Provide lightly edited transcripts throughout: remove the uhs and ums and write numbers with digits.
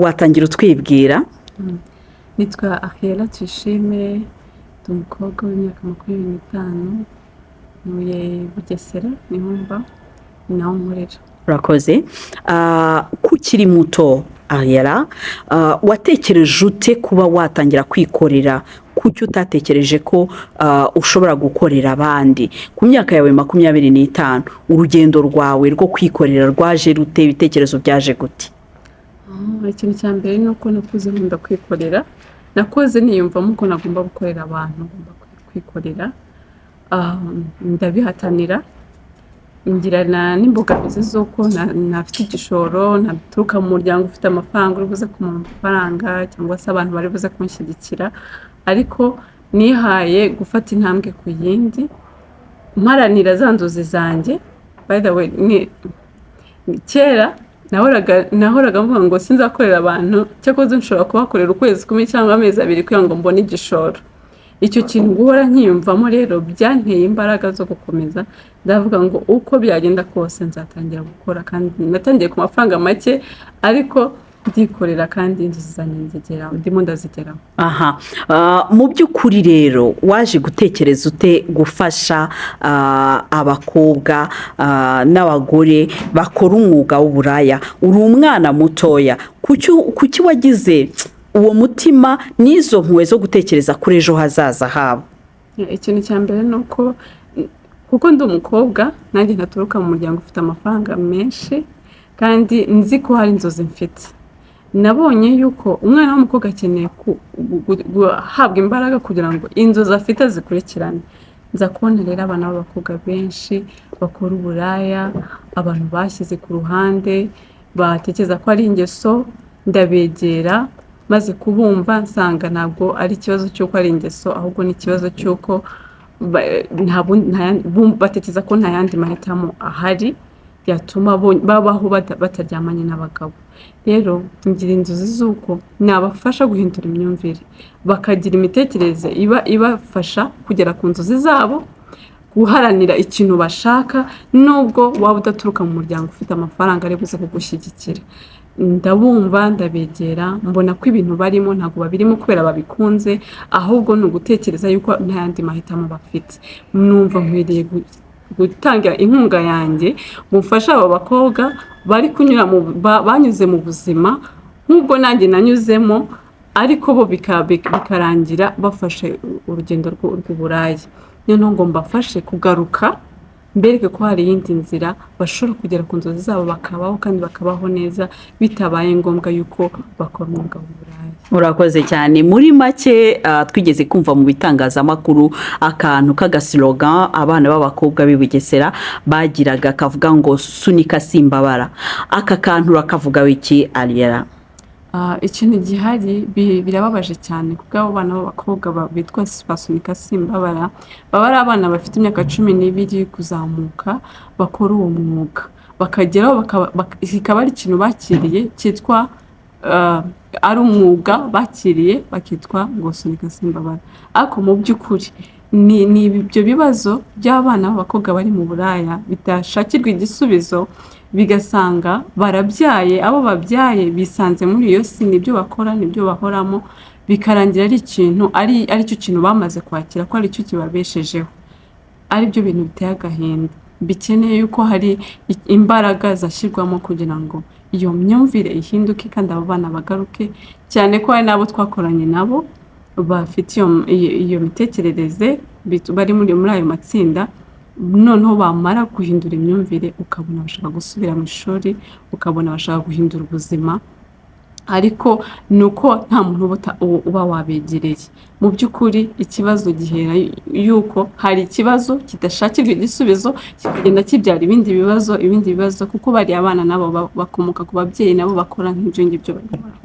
watangira utwibwira? Nitwa Akiela Tuyishime, ndi umukobwa w'imyaka 25, ntuye Bugesera, niho mba, naho nkorera. Urakoze. Kukiri muto Akiela, watekereje ute kuba watangira kwikorera? Kuki utatekereje ko ushobora gukorera abandi? Ku myaka yawe 25, urugendo rwawe rwo kwikorera rwaje rute? Ibitekerezo byaje gute? Ikintu cya mbere ni uko nakuze nkunda kwikorera, nakoze niyumvamo ko nagomba gukorera abantu, ngomba kwikorera, ndabihatanira, ngirana n'imbogamizi z'uko ntafite igishoro, ntabituruka mu muryango ufite amafaranga uri buze kumuha amafaranga cyangwa se abantu bari buze kumushyigikira, ariko nihaye gufata intambwe ku yindi, mparanira za nzozi zanjye. By the way, kera nahoraga mvuga ngo sinzakorera abantu, cyakoze nshobora kubakorera ukwezi kumwe cyangwa amezi 2 kugira ngo mbone igishoro. Icyo kintu guhora nkiyumvamo rero byanteye imbaraga zo gukomeza, ndavuga ngo uko byagenda kose nzatangira gukora, kandi natangiye ku mafaranga make, ariko ndikorera kandi ndizigeraho, ndimo ndazigeraho. Mu by'ukuri rero waje gutekereza ute gufasha abakobwa n'abagore bakora umwuga w'uburaya? Uri umwana mutoya, kuki wagize uwo mutima n'izo mpuwe zo gutekereza kuri ejo hazaza habo? Ikintu cya mbere ni uko kuko ndi umukobwa, nanjye ntaturuka mu muryango ufite amafaranga menshi, kandi nzi ko hari inzozi mfite. Nabonye yuko umwana w'umukobwa akeneye guhabwa imbaraga kugira ngo inzozi afite zikurikirane. Nza kubona rero abana b'abakobwa benshi bakora uburaya, abantu bashyize ku ruhande, batekereza ko ari ingeso, ndabegera, maze kubumva nsanga ntabwo ari ikibazo cy'uko ari ingeso, ahubwo ni ikibazo cy'uko batekereza ko nta yandi mahitamo ahari yatuma babaho bataryamanye n'abagabo. Rero ngira inzozi z'uko nabafasha guhindura imyumvire, bakagira imitekerereze ibafasha kugera ku nzozi zabo, guharanira ikintu bashaka, nubwo waba udaturuka mu muryango ufite amafaranga ari buze kugushyigikira. Ndabumva, ndabegera, mbona ko ibintu barimo ntabwo babirimo kubera babikunze, ahubwo ni ugutekereza yuko nta yandi mahitamo bafite. Numva nkwiriye gutanga inkunga yanjye mufasha aba bakobwa bari kunyura banyuze mu buzima nk'ubwo nanjye nanyuzemo, ariko bo bikarangira bafashe urugendo rw'uburaya. Niyo ngo mbafashe kugaruka, mbereke ko hari iyindi nzira bashobora kugera ku nzozi zabo, bakabaho kandi bakabaho neza, bitabaye ngombwa yuko bakora umwuga w'uburaya. Urakoze cyane. Muri make twigeze kumva mu bitangazamakuru akantu k'agaslogan abana b'abakobwa b'i Bugesera bagiraga kavuga ngo sunika simbabara. Aka kantu rakavuga wiki Akiela? Ikintu gihari birababaje cyane kuko abo bana b'abakobwa bitwa basunika simbabara, baba ari abana bafite imyaka 12 kuzamuka, bakora uwo mwuga, bakageraho ikaba ari ikintu bakiriye cyitwa ari umwuga bakiriye, bakitwa ngo sunika simbabara. Ariko mu by'ukuri ni ibyo bibazo by'abana b'abakobwa bari mu buraya bitashakirwa igisubizo, bigasanga barabyaye, abo babyaye bisanze muri iyo si, nibyo bakora, nibyo bahoramo, bikarangira ari ikintu ari cyo kintu bamaze kwakira ko ari cyo kibabeshejeho. Ari byo bintu biteye agahinda, bikeneye yuko hari imbaraga zashyirwamo kugira ngo iyo myumvire ihinduke kandi abo bana bagaruke, cyane ko hari nabo twakoranye nabo bafite iyo mitekerereze, bari muri ayo matsinda. Noneho bamara guhindura imyumvire, ukabona bashaka gusubira mu ishuri, ukabona bashaka guhindura ubuzima, ariko nuko nta muntu uba wabegereye. Mu by'ukuri ikibazo gihera yuko hari ikibazo kidashakirwa igisubizo, kigenda kibyara ibindi bibazo, kuko bari abana nabo bakomoka ku babyeyi nabo bakora nk'ibyo ngibyo bakora.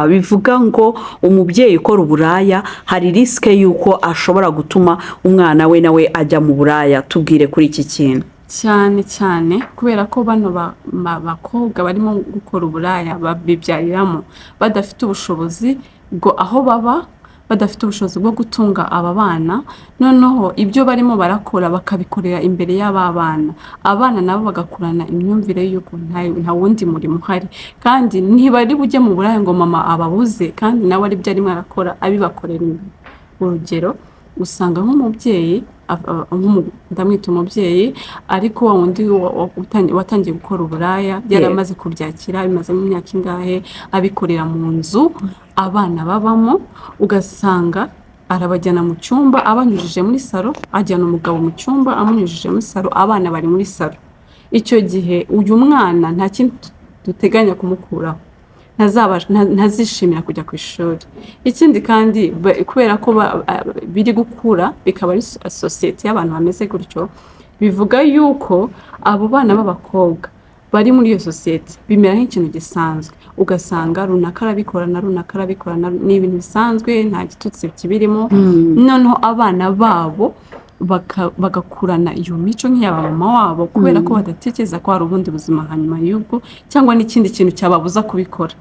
Bivuga ngo umubyeyi ukora uburaya hari risike yuko ashobora gutuma umwana we nawe ajya mu buraya. Tubwire kuri iki kintu. Cyane kubera ko bano bakobwa barimo gukora uburaya babibyariramo badafite ubushobozi bwo aho baba, badafite ubushobozi bwo gutunga aba bana, noneho ibyo barimo barakora bakabikorera imbere y'aba bana, abana nabo bagakurana imyumvire y'uko nta wundi murimo uhari, kandi ntibari bujye mu buraya ngo mama ababuze kandi nawe ari byo arimo arakora abibakorera imbere. Urugero usanga nk'umubyeyi, ndamwita umubyeyi, ariko wa wundi watangiye gukora uburaya yaramaze kubyakira, bimaze mu myaka ingahe abikorera mu nzu abana babamo, ugasanga arabajyana mu cyumba abanyujije muri salo, ajyana umugabo mu cyumba amunyujije muri salo, abana bari muri salo. Icyo gihe uyu mwana nta kintu duteganya kumukuraho, ntazishimira kujya ku ishuri. Ikindi kandi kubera ko biri gukura bikaba ari sosiyete y'abantu bameze gutyo, bivuga yuko abo bana b'abakobwa bari muri iyo sosiyete bimera nk'ikintu gisanzwe, ugasanga runaka arabikora na runaka arabikora, ni ibintu bisanzwe nta gitutsi kibirimo. Noneho abana babo bagakurana iyo mico nk'iyaba mama wabo, kubera ko badatekereza ko hari ubundi buzima hanyuma y'ubwo, cyangwa n'ikindi kintu cyababuza kubikora.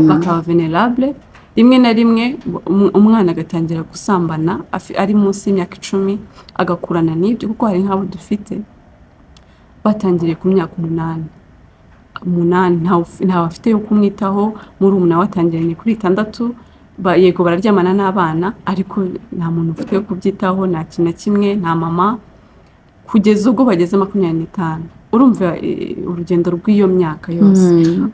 Bakaba vulnerable, rimwe na rimwe umwana agatangira gusambana ari munsi y'imyaka 10, agakurana n'ibyo, kuko hari nk'abo dufite batangiriye ku myaka 8 ntawe afite yo kumwitaho, muri umuna watangiranye kuri 6, yego bararyamana n'abana ariko nta muntu ufite yo kubyitaho, nta kintu na kimwe, nta mama, kugeza ubwo bageze 25. Urumva urugendo rw'iyo myaka yose.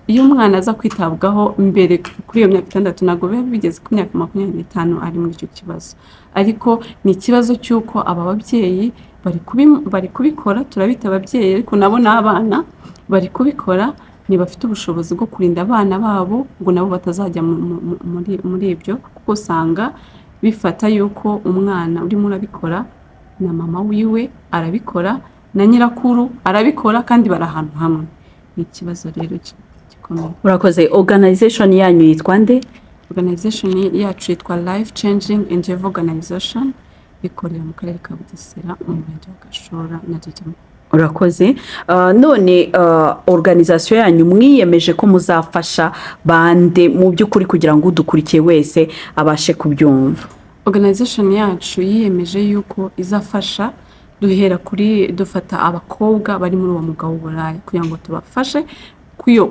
Iyo umwana aza kwitabwaho mbere kuri iyo myaka 6 ntabwo biba bigeze ku myaka 25 ari muri icyo kibazo, ariko ni ikibazo cy'uko aba babyeyi bari kubikora, turabita ababyeyi ariko nabo n'abana bari kubikora, ntibafite ubushobozi bwo kurinda abana babo ngo nabo batazajya muri ibyo, kuko usanga bifata yuko umwana urimo urabikora na mama wiwe arabikora na nyirakuru arabikora kandi bari ahantu hamwe. Ni ikibazo rero gikomeye. Urakoze. Organization yanyu yitwa nde? Organization yacu yitwa Life Changing Endeavor Organization, ikorera mu karere ka Bugesera, mu murenge wa Gashora na Gitega. Urakoze. None organization yanyu mwiyemeje ko muzafasha bande mu by'ukuri kugira ngo udukurikiye wese abashe kubyumva? Organization yacu yiyemeje yuko izafasha, dufata abakobwa bari muri uwo mwuga w'uburaya kugira ngo tubafashe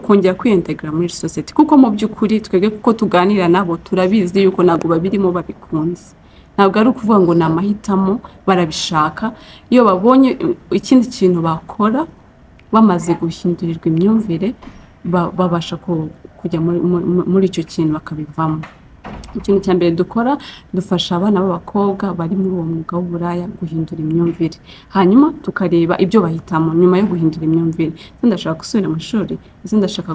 kongera kwiyintegra muri society, kuko mu by'ukuri twebwe kuko tuganira nabo turabizi yuko ntabwo babirimo babikunze, ntabwo ari ukuvuga ngo ni amahitamo, barabishaka. Iyo babonye ikindi kintu bakora bamaze guhindurirwa imyumvire, babasha kujya muri icyo kintu bakabivamo. Ikintu cya mbere dukora, dufasha abana b'abakobwa bari muri uwo mwuga w'uburaya guhindura imyumvire, hanyuma tukareba ibyo bahitamo nyuma yo guhindura imyumvire. Ese ndashaka gusubira mu ishuri, ese ndashaka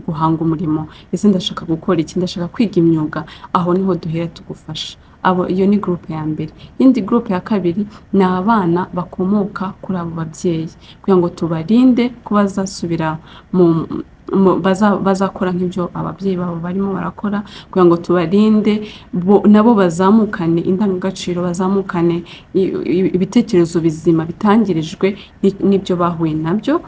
guhanga umurimo, ese ndashaka gukora iki, ndashaka kwiga imyuga, aho niho duhera tugufasha. Iyo ni groupe ya mbere. Indi groupe ya kabiri ni abana bakomoka kuri abo babyeyi, kugira ngo tubarinde ko bazasubira bazakora nk'ibyo ababyeyi babo barimo barakora, kugira ngo tubarinde nabo bazamukane indangagaciro, bazamukane ibitekerezo bizima bitangirijwe n'ibyo bahuye nabyo.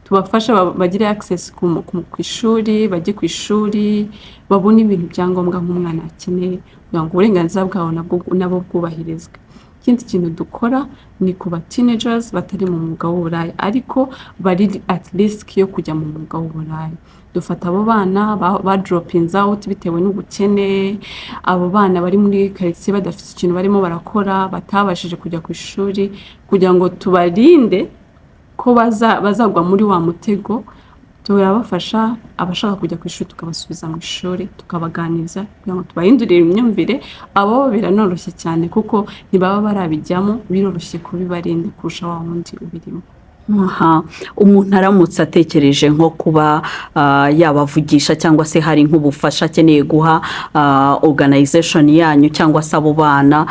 Tubafasha bagire access ku ishuri, bajye ku ishuri, babone ibintu byangombwa nk'umwana akeneye, kugira ngo uburenganzira bwabo nabo bwubahirizwe. Ikindi kintu dukora ni ku ba teenagers batari mu mwuga w'uburaya ariko bari at risk yo kujya mu mwuga w'uburaya. Dufata abo bana ba dropping out bitewe n'ubukene, abo bana bari muri quartier badafite ikintu barimo barakora, batabashije kujya ku ishuri, kugira ngo tubarinde ko bazagwa muri wa mutego. Turabafasha abashaka kujya ku ishuri tukabasubiza mu ishuri, tukabaganiriza kugira ngo tubahindurire imyumvire. Abo biranoroshye cyane kuko ntibaba barabijyamo, biroroshye kubibarinda kurusha wa wundi ubirimo. Umuntu aramutse atekereje nko kuba yabavugisha cyangwa se hari nk'ubufasha akeneye guha organization yanyu cyangwa se abo bana,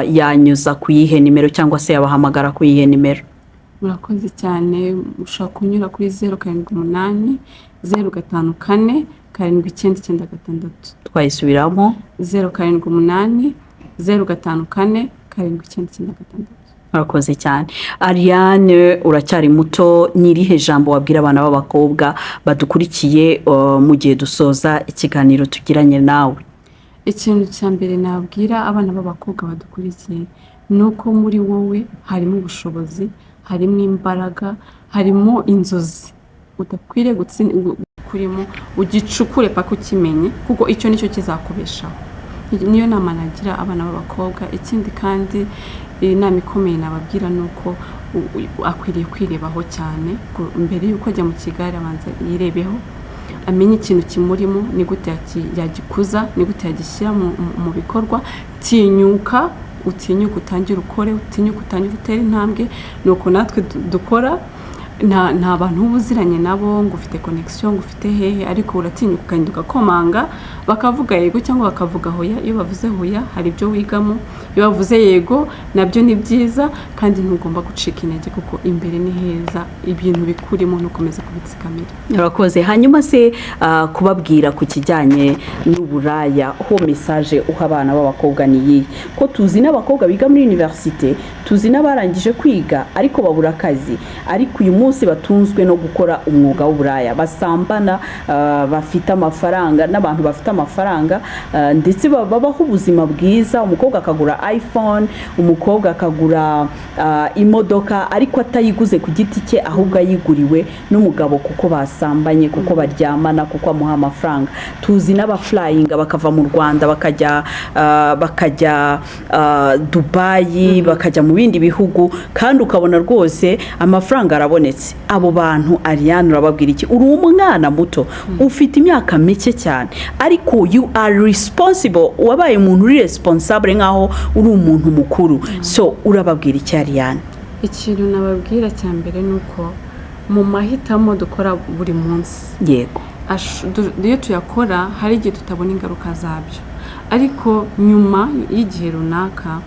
yanyuza ku yihe nimero cyangwa se yabahamagara ku yihe nimero? Murakoze cyane, ushaka kunyura kuri 078 054 7996. Twayisubiramo 078 054 7996. Murakoze cyane. Ariane, uracyari muto, n'irihe jambo wabwira abana b'abakobwa badukurikiye mu gihe dusoza ikiganiro tugiranye nawe? ikintu cya mbere nabwira abana b'abakobwa badukurikiye ni uko muri wowe harimo ubushobozi, harimo imbaraga, harimo inzozi udakwiriye kurimo ugicukure paka ukimenye, kuko icyo nicyo kizakubeshaho. Niyo nama nagira abana b'abakobwa. Ikindi kandi inama ikomeye nababwira ni uko akwiriye kwirebaho cyane mbere y'uko ajya mu kigare, abanza yirebeho, amenye ikintu kimurimo, ni gute yagikuza, ni gute yagishyira mu bikorwa. Utinyuka utangire ukore, utinyuka utangire utere intambwe. Ni uko natwe dukora. Nta bantu uba uziranye nabo ngo ufite connection, ngo ufite hehe, ariko uratinyuka ukagenda ugakomanga, bakavuga yego cyangwa bakavuga hoya. Iyo bavuze hoya hari ibyo wigamo, iyo bavuze yego nabyo ni byiza, kandi ntugomba gucika intege kuko imbere ni heza, ibintu bikurimo ntukomeze kubitsikamira. Urakoze. Hanyuma se kubabwira ku kijyanye n'uburaya, ho message uha abana b'abakobwa ni iyi? Ko tuzi n'abakobwa biga muri universite, tuzi n'abarangije kwiga ariko babura akazi, ariko uyu munsi batunzwe no gukora umwuga w'uburaya, basambana, bafite amafaranga n'abantu bafite amafaranga, ndetse babaho ubuzima bwiza. Umukobwa akagura iPhone, umukobwa akagura imodoka, ariko atayiguze ku giti cye, ahubwo ayiguriwe n'umugabo kuko basambanye, kuko baryamana, kuko amuha amafaranga. Tuzi n'abaflyinga bakava mu Rwanda bakajya Dubai, bakajya mu bindi bihugu, kandi ukabona rwose amafaranga arabonetse. Abo bantu Ariane urababwira iki? Uri umwana muto, ufite imyaka mike cyane, ariko you are responsible, wabaye umuntu uri responsable nkaho uri umuntu mukuru. So urababwira iki Ariane? Ikintu nababwira cya mbere ni uko mu mahitamo dukora buri munsi, yego, iyo tuyakora hari igihe tutabona ingaruka zabyo, ariko nyuma y'igihe runaka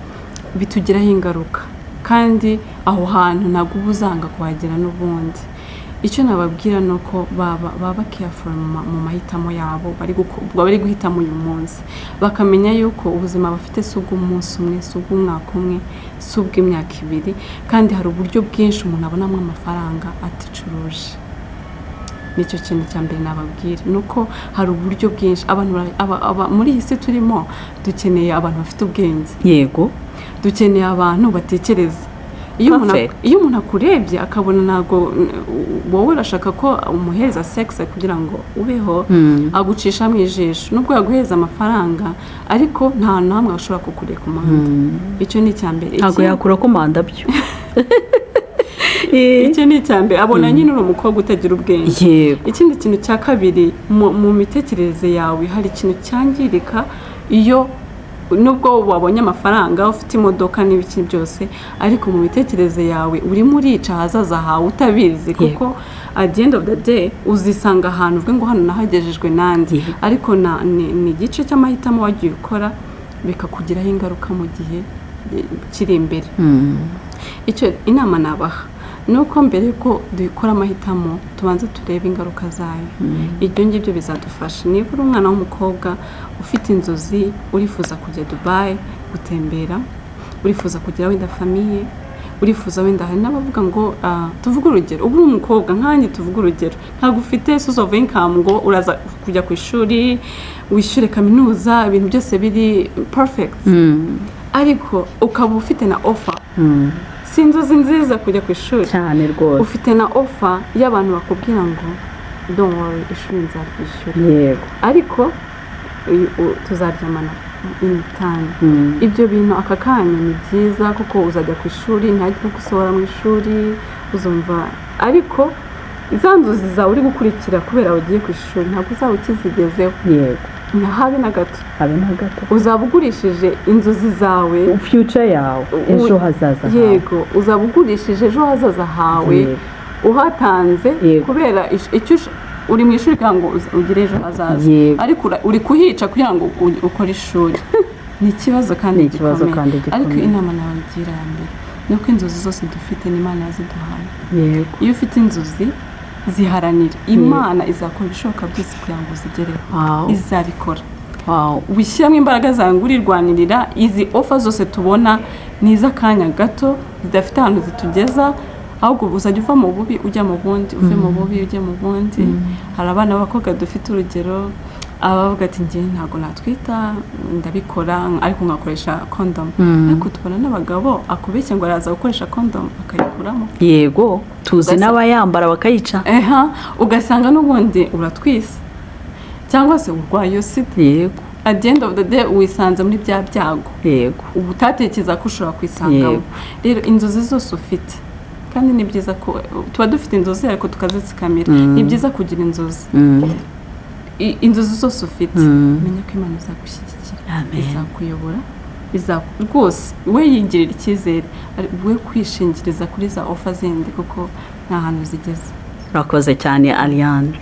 bitugiraho ingaruka, kandi aho hantu ntabwo uba uzanga kuhagera n'ubundi. Icyo nababwira ni uko baba careful mu mahitamo yabo bari guhitamo uyu munsi, bakamenya yuko ubuzima bafite si ubw'umunsi umwe, si ubw'umwaka umwe, si ubw'imyaka ibiri, kandi hari uburyo bwinshi umuntu abonamo amafaranga aticuruje. Nicyo kintu cya mbere nababwira, ni uko hari uburyo bwinshi. Muri iyi si turimo dukeneye abantu bafite ubwenge, yego, dukeneye abantu batekereza. Iyo umuntu akurebye akabona ntabwo wowe urashaka ko umuhereza sex kugira ngo ubeho, agucisha mu ijisho, nubwo yaguhereza amafaranga, ariko nta namwe ashobora kukureka umuhanda. Icyo ni icya mbere. Ntabwo yakura ko manda byo. Icyo ni icya mbere, abona nyine uri umukobwa utagira ubwenge. Ikindi kintu cya kabiri, mu mitekerereze yawe hari ikintu cyangirika iyo nubwo wabonye amafaranga, ufite imodoka n'ibiki byose, ariko mu mitekerereze yawe urimo urica ahazaza hawe utabizi, kuko at the end of the day uzisanga ahantu uvuga ngo hano nahagejejwe nandi, ariko ni igice cy'amahitamo wagiye ukora bikakugiraho ingaruka mu gihe kiri imbere. Icyo inama nabaha nuko mbere yuko dukora amahitamo tubanza turebe ingaruka zayo. Ibyo ngibyo bizadufasha. Niba uri umwana w'umukobwa ufite inzozi, urifuza kujya Dubai gutembera, urifuza kugira wenda famiye, urifuza wenda, hari n'abavuga ngo tuvuge urugero, ubu uri umukobwa nkanjye, tuvuge urugero, ntabwo ufite source of income ngo uraza kujya ku ishuri wishyure kaminuza, ibintu byose biri perfect, ariko ukaba ufite na offer. Si inzozi nziza kujya ku ishuri cyane rwose, ufite na offer y'abantu bakubwira ngo don't worry, ishuri nzarwishyura, yego, ariko tuzaryamana in time. Ibyo bintu aka kanya ni byiza kuko uzajya ku ishuri, ntagire gusohora mu ishuri, uzumva, ariko iza nzozi zawe uri gukurikira kubera ugiye ku ishuri ntabwo uzaba ukizigezeho, yego, habe na gato, habe na gato. Uzaba ugurishije inzozi zawe, future yawe, ejo hazaza hawe, yego, uzaba ugurishije ejo hazaza hawe, uhatanze kubera icyo uri mu ishuri kugira ngo ugire ejo hazaza, ariko uri kuhica kugira ngo ukore ishuri. Ni ikibazo kandi gikomeye, ariko inama nabagira ya mbere ni uko inzozi zose dufite n'Imana yaziduhaye. Iyo ufite inzozi ziharanira, Imana izakora ibishoboka byose kugira ngo uzigereho, izabikora. Wishyiramo imbaraga zawe ngo urirwanirira. Izi offer zose tubona ni iz'akanya gato, zidafite ahantu zitugeza, ahubwo uzajya uva mu bubi ujya mu bundi, uve mu bubi ujya mu bundi. Hari abana b'abakobwa dufite urugero, abavuga ati njye ntabwo natwita ndabikora ariko nkakoresha condom ariko tubona n'abagabo akubeshya ngo araza gukoresha condom akayikuramo yego tuzi n'abayambara bakayica ugasanga n'ubundi uratwise cyangwa se urwaye sida yego at the end of the day wisanze muri bya byago yego ubu utatekereza ko ushobora kwisangamo rero inzozi zose ufite kandi ni byiza ko tuba dufite inzozi ariko tukazitsikamira ni byiza kugira inzozi inzozi zose ufite menya ko Imana izagushyigikira izakuyobora rwose we yigirira icyizere we kwishingiriza kuri za ofa zindi kuko nta hantu zigeze. urakoze cyane Ariane.